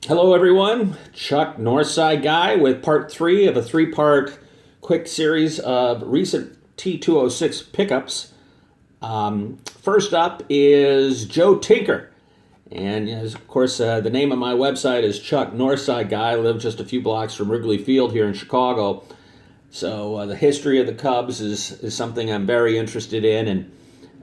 Hello, everyone. Chuck, Northside Guy, with part three of a three-part quick series of recent T206 pickups. First up is Joe Tinker. And of course, the name of my website is Chuck, Northside Guy. I live just a few blocks from Wrigley Field here in Chicago. So the history of the Cubs is something I'm very interested in, and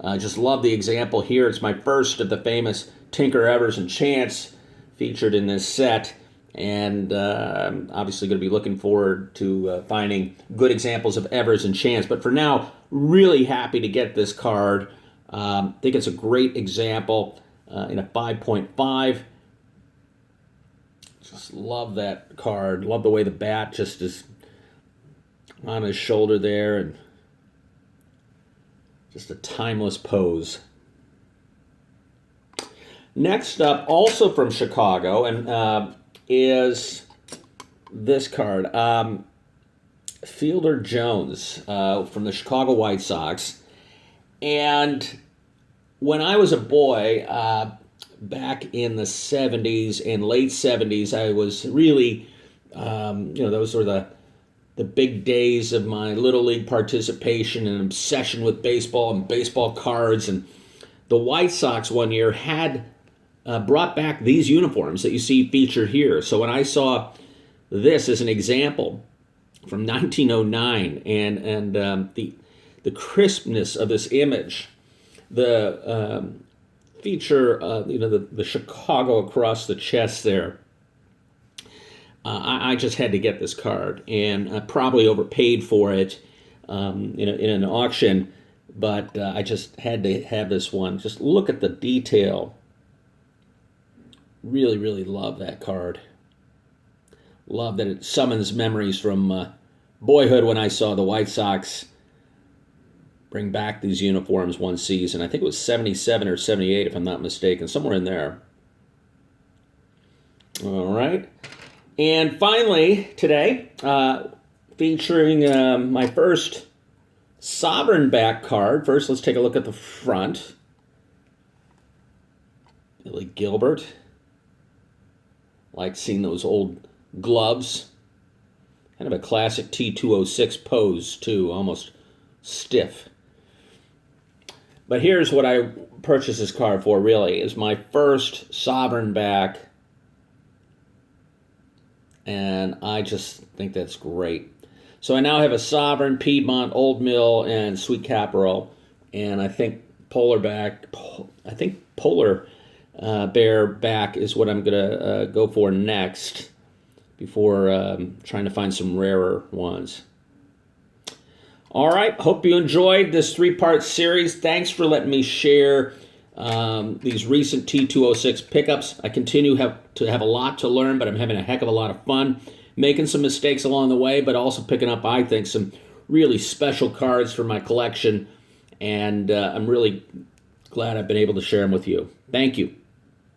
I just love the example here. It's my first of the famous Tinker, Evers, and Chance featured in this set, and I'm obviously going to be looking forward to finding good examples of Evers and Chance. But for now, really happy to get this card. Think it's a great example in a 5.5. Just love that card. Love the way the bat just is on his shoulder there, and just a timeless pose. Next up, also from Chicago, and is this card, Fielder Jones from the Chicago White Sox. And when I was a boy, back in the 70s and late 70s, I was really, those were the big days of my Little League participation and obsession with baseball and baseball cards. And the White Sox one year had brought back these uniforms that you see featured here. So when I saw this as an example from 1909, and the crispness of this image, the feature, the Chicago across the chest there, I just had to get this card, and I probably overpaid for it in an auction, but I just had to have this one. Just look at the detail. Really, really love that card. Love that it summons memories from boyhood when I saw the White Sox bring back these uniforms one season. I think it was 77 or 78, if I'm not mistaken, somewhere in there. All right. And finally, today, featuring my first Sovereign back card. First, let's take a look at the front. Billy Gilbert. Like seeing those old gloves. Kind of a classic T206 pose, too, almost stiff. But here's what I purchased this card for, really, is my first Sovereign back. And I just think that's great. So I now have a Sovereign, Piedmont, Old Mill, and Sweet Caporal. And I think Polar Bear back is what I'm going to go for next before trying to find some rarer ones. All right, hope you enjoyed this three-part series. Thanks for letting me share these recent T206 pickups. I continue to have a lot to learn, but I'm having a heck of a lot of fun, making some mistakes along the way, but also picking up, I think, some really special cards for my collection, and I'm really glad I've been able to share them with you. Thank you.